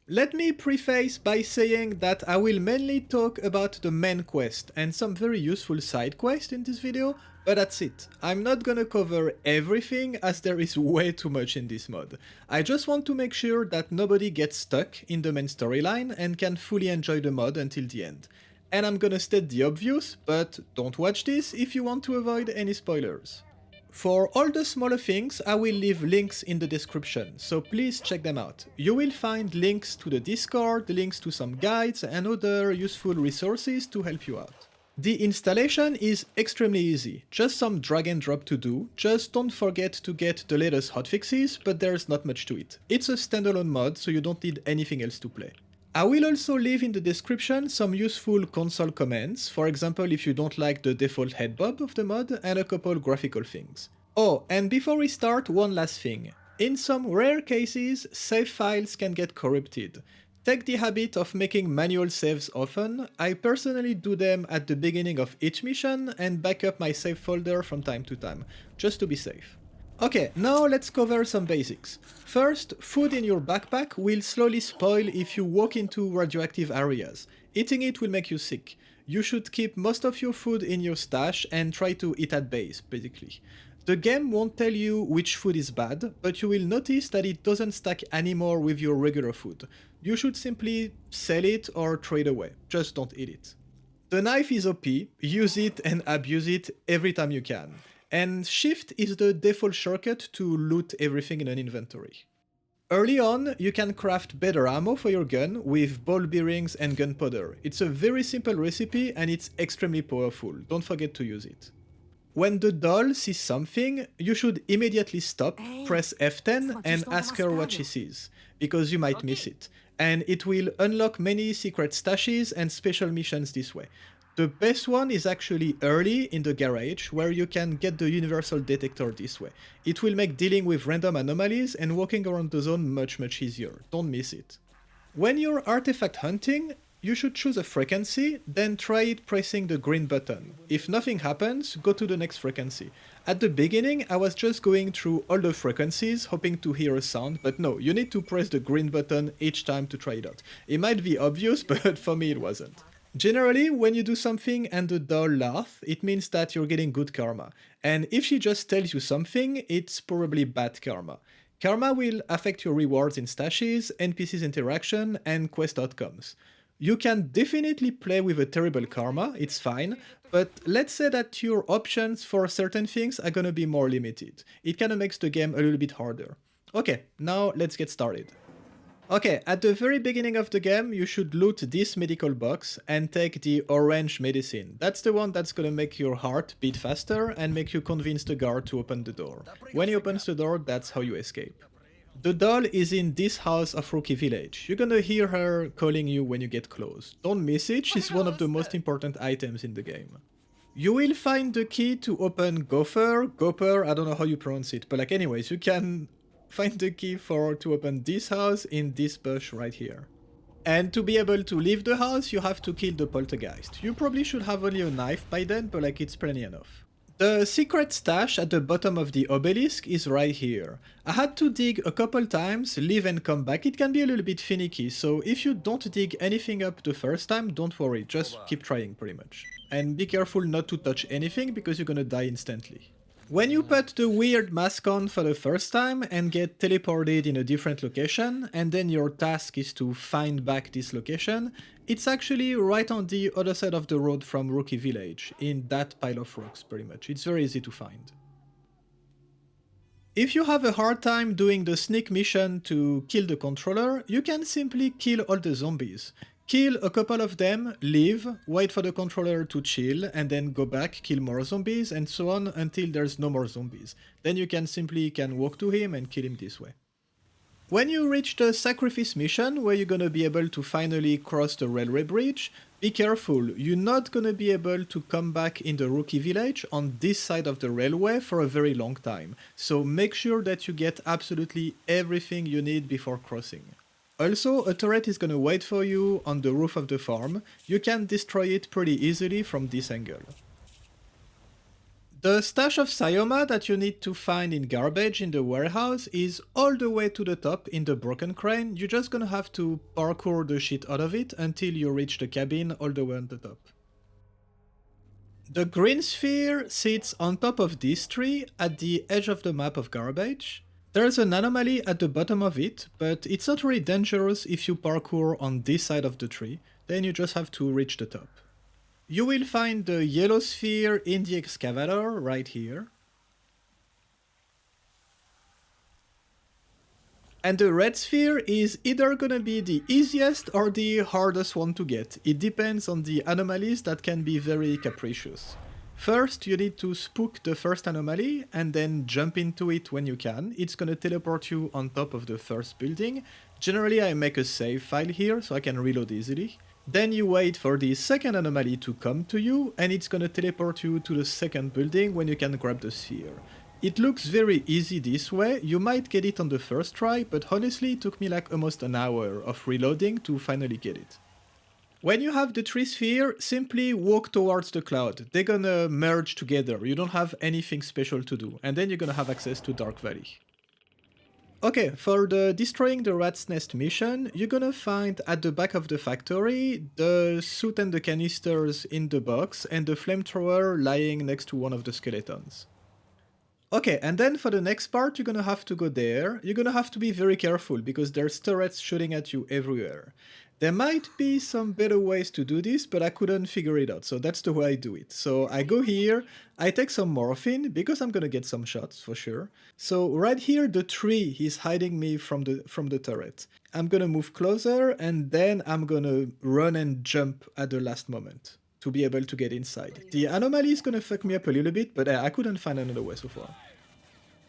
Let me preface by saying that I will mainly talk about the main quest and some very useful side quests in this video, but that's it. I'm not gonna cover everything as there is way too much in this mod. I just want to make sure that nobody gets stuck in the main storyline and can fully enjoy the mod until the end. And I'm gonna state the obvious, but don't watch this if you want to avoid any spoilers. For all the smaller things, I will leave links in the description, so please check them out. You will find links to the Discord, links to some guides and other useful resources to help you out. The installation is extremely easy, just some drag and drop to do, just don't forget to get the latest hotfixes, but there's not much to it. It's a standalone mod, so you don't need anything else to play. I will also leave in the description some useful console commands, for example if you don't like the default headbob of the mod, and a couple graphical things. Oh, and before we start, one last thing. In some rare cases, save files can get corrupted. Take the habit of making manual saves often. I personally do them at the beginning of each mission and back up my save folder from time to time, just to be safe. Okay, now let's cover some basics. First, food in your backpack will slowly spoil if you walk into radioactive areas. Eating it will make you sick. You should keep most of your food in your stash and try to eat at base, basically. The game won't tell you which food is bad, but you will notice that it doesn't stack anymore with your regular food. You should simply sell it or trade away, just don't eat it. The knife is OP, use it and abuse it every time you can. And shift is the default shortcut to loot everything in an inventory. Early on, you can craft better ammo for your gun with ball bearings and gunpowder. It's a very simple recipe and it's extremely powerful, don't forget to use it. When the doll sees something, you should immediately stop, press F10 and ask her what she sees, because you might miss it. And it will unlock many secret stashes and special missions this way. The best one is actually early in the garage, where you can get the universal detector this way. It will make dealing with random anomalies and walking around the zone much easier, don't miss it. When you're artifact hunting, you should choose a frequency, then try it pressing the green button. If nothing happens, go to the next frequency. At the beginning, I was just going through all the frequencies, hoping to hear a sound, but no, you need to press the green button each time to try it out. It might be obvious, but for me it wasn't. Generally, when you do something and the doll laughs, it means that you're getting good karma. And if she just tells you something, it's probably bad karma. Karma will affect your rewards in stashes, NPCs interaction, and quest outcomes. You can definitely play with a terrible karma, it's fine, but let's say that your options for certain things are gonna be more limited. It kinda makes the game a little bit harder. Okay, now let's get started. Okay, at the very beginning of the game, you should loot this medical box and take the orange medicine. That's the one that's gonna make your heart beat faster and make you convince the guard to open the door. When he opens the door, that's how you escape. The doll is in this house of Rookie Village. You're gonna hear her calling you when you get close. Don't miss it, she's one of the most important items in the game. You will find the key to open Gopher, I don't know how you pronounce it, but like anyways, you can find the key to open this house in this bush right here. And to be able to leave the house, you have to kill the poltergeist. You probably should have only a knife by then, but like it's plenty enough. The secret stash at the bottom of the obelisk is right here. I had to dig a couple times, leave and come back. It can be a little bit finicky, so if you don't dig anything up the first time, don't worry, just keep trying pretty much. And be careful not to touch anything because you're gonna die instantly. When you put the weird mask on for the first time and get teleported in a different location, and then your task is to find back this location, it's actually right on the other side of the road from Rookie Village, in that pile of rocks pretty much. It's very easy to find. If you have a hard time doing the sneak mission to kill the controller, you can simply kill all the zombies. Kill a couple of them, leave, wait for the controller to chill, and then go back, kill more zombies, and so on until there's no more zombies. Then you can simply walk to him and kill him this way. When you reach the sacrifice mission, where you're gonna be able to finally cross the railway bridge, be careful, you're not gonna be able to come back in the Rookie Village on this side of the railway for a very long time. So make sure that you get absolutely everything you need before crossing. Also, a turret is gonna wait for you on the roof of the farm. You can destroy it pretty easily from this angle. The stash of Syoma that you need to find in garbage in the warehouse is all the way to the top in the broken crane. You're just gonna have to parkour the shit out of it until you reach the cabin all the way on the top. The green sphere sits on top of this tree at the edge of the map of garbage. There's an anomaly at the bottom of it, but it's not really dangerous if you parkour on this side of the tree, then you just have to reach the top. You will find the yellow sphere in the excavator right here. And the red sphere is either gonna be the easiest or the hardest one to get. It depends on the anomalies that can be very capricious. First, you need to spook the first anomaly and then jump into it when you can. It's gonna teleport you on top of the first building. Generally, I make a save file here so I can reload easily. Then you wait for the second anomaly to come to you, and it's gonna teleport you to the second building when you can grab the sphere. It looks very easy this way. You might get it on the first try, but honestly it took me like almost an hour of reloading to finally get it. When you have the tree sphere, simply walk towards the cloud. They're gonna merge together. You don't have anything special to do, and then you're gonna have access to Dark Valley. Okay, for the destroying the rat's nest mission, you're gonna find at the back of the factory the suit and the canisters in the box and the flamethrower lying next to one of the skeletons. Okay, and then for the next part, you're gonna have to go there. You're gonna have to be very careful because there's turrets shooting at you everywhere. There might be some better ways to do this, but I couldn't figure it out, so that's the way I do it. So I go here, I take some morphine, because I'm gonna get some shots, for sure. So right here, the tree is hiding me from the turret. I'm gonna move closer, and then I'm gonna run and jump at the last moment to be able to get inside. The anomaly is gonna fuck me up a little bit, but I couldn't find another way so far.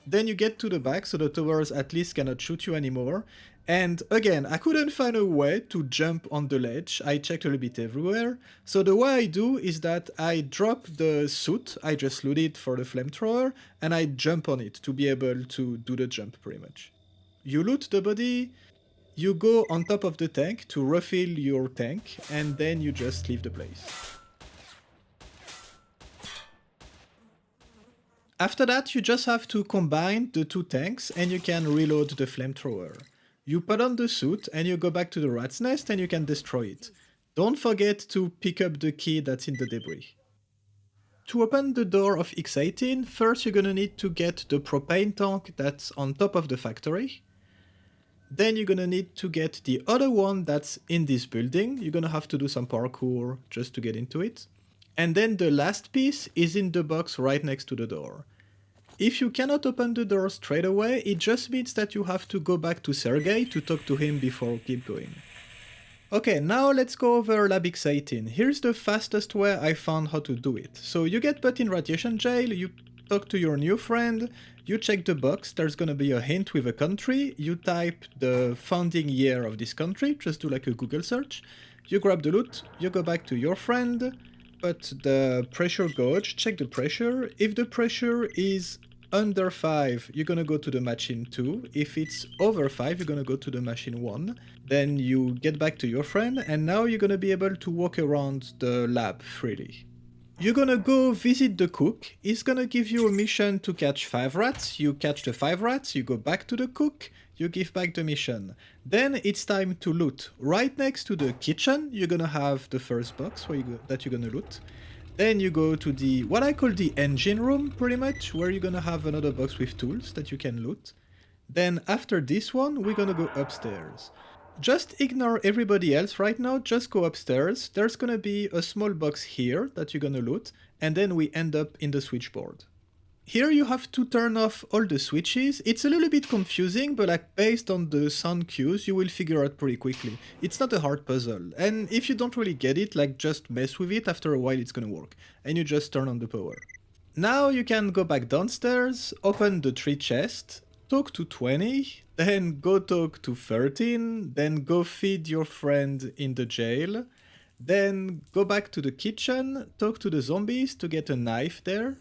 Then you get to the back, so the towers at least cannot shoot you anymore. And again, I couldn't find a way to jump on the ledge. I checked a little bit everywhere. So the way I do is that I drop the suit I just looted for the flamethrower, and I jump on it to be able to do the jump pretty much. You loot the body, you go on top of the tank to refill your tank, and then you just leave the place. After that, you just have to combine the two tanks and you can reload the flamethrower. You put on the suit and you go back to the rat's nest and you can destroy it. Don't forget to pick up the key that's in the debris. To open the door of X18, first you're gonna need to get the propane tank that's on top of the factory. Then you're gonna need to get the other one that's in this building. You're gonna have to do some parkour just to get into it. And then the last piece is in the box right next to the door. If you cannot open the door straight away, it just means that you have to go back to Sergei to talk to him before keep going. Okay, now let's go over Lab X18. Here's the fastest way I found how to do it. So you get put in radiation jail, you talk to your new friend, you check the box, there's gonna be a hint with a country, you type the founding year of this country, just do like a Google search, you grab the loot, you go back to your friend, put the pressure gauge, check the pressure. If the pressure is under 5, you're gonna go to the machine 2. If it's over 5, you're gonna go to the machine 1. Then you get back to your friend, and now you're gonna be able to walk around the lab freely. You're gonna go visit the cook. He's gonna give you a mission to catch 5 rats. You catch the 5 rats, you go back to the cook, you give back the mission. Then it's time to loot. Right next to the kitchen, you're gonna have the first box that you're gonna loot. Then you go to the, what I call the engine room, pretty much, where you're gonna have another box with tools that you can loot. Then after this one, we're gonna go upstairs. Just ignore everybody else right now, just go upstairs. There's gonna be a small box here that you're gonna loot, and then we end up in the switchboard. Here you have to turn off all the switches. It's a little bit confusing, but like based on the sound cues, you will figure out pretty quickly. It's not a hard puzzle, and if you don't really get it, like just mess with it, after a while it's gonna work, and you just turn on the power. Now you can go back downstairs, open the 3 chest, talk to 20, then go talk to 13, then go feed your friend in the jail, then go back to the kitchen, talk to the zombies to get a knife there.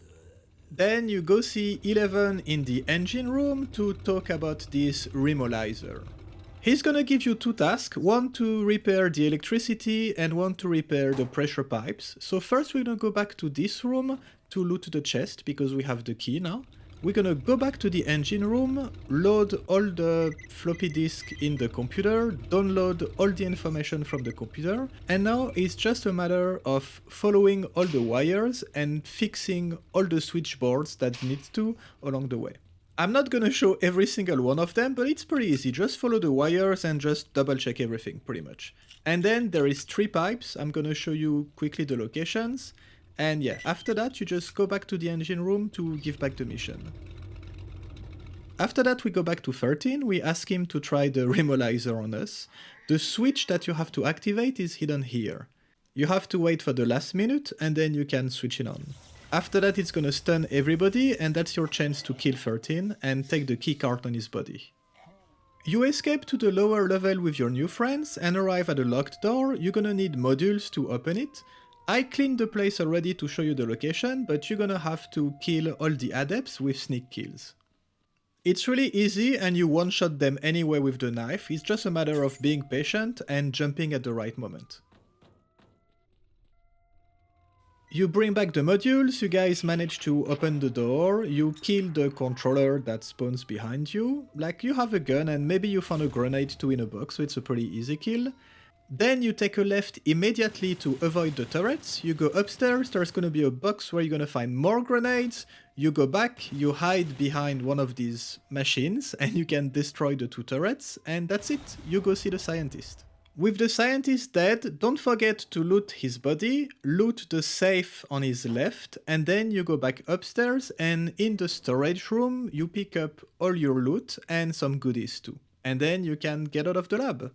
Then you go see 11 in the engine room to talk about this remobilizer. He's gonna give you 2 tasks, one to repair the electricity and one to repair the pressure pipes. So first we're gonna go back to this room to loot the chest because we have the key now. We're gonna go back to the engine room, load all the floppy disk in the computer, download all the information from the computer, and now it's just a matter of following all the wires and fixing all the switchboards that needs to along the way. I'm not gonna show every single one of them, but it's pretty easy. Just follow the wires and just double check everything, pretty much. And then there is 3 pipes. I'm gonna show you quickly the locations. And yeah, after that, you just go back to the engine room to give back the mission. After that, we go back to 13, we ask him to try the Remolizer on us. The switch that you have to activate is hidden here. You have to wait for the last minute, and then you can switch it on. After that, it's gonna stun everybody, and that's your chance to kill 13 and take the keycard on his body. You escape to the lower level with your new friends and arrive at a locked door. You're gonna need modules to open it. I cleaned the place already to show you the location, but you're gonna have to kill all the adepts with sneak kills. It's really easy and you one-shot them anyway with the knife. It's just a matter of being patient and jumping at the right moment. You bring back the modules, you guys manage to open the door, you kill the controller that spawns behind you. Like, you have a gun and maybe you found a grenade too in a box, so it's a pretty easy kill. Then you take a left immediately to avoid the turrets, you go upstairs, there's gonna be a box where you're gonna find more grenades, you go back, you hide behind one of these machines, and you can destroy the 2 turrets, and that's it, you go see the scientist. With the scientist dead, don't forget to loot his body, loot the safe on his left, and then you go back upstairs, and in the storage room, you pick up all your loot and some goodies too. And then you can get out of the lab.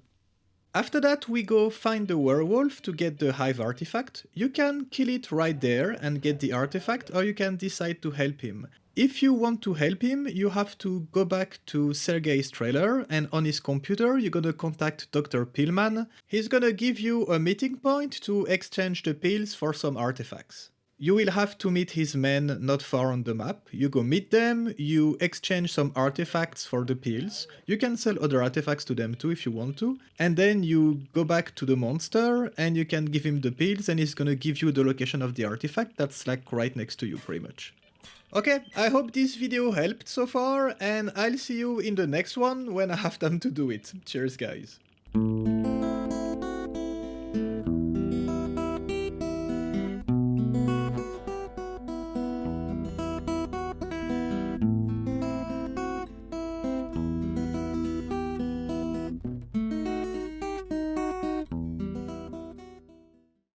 After that, we go find the werewolf to get the hive artifact. You can kill it right there and get the artifact, or you can decide to help him. If you want to help him, you have to go back to Sergei's trailer, and on his computer you're gonna contact Dr. Pillman. He's gonna give you a meeting point to exchange the pills for some artifacts. You will have to meet his men not far on the map. You go meet them, you exchange some artifacts for the pills. You can sell other artifacts to them too if you want to. And then you go back to the monster and you can give him the pills and he's gonna give you the location of the artifact that's like right next to you pretty much. Okay, I hope this video helped so far and I'll see you in the next one when I have time to do it. Cheers guys.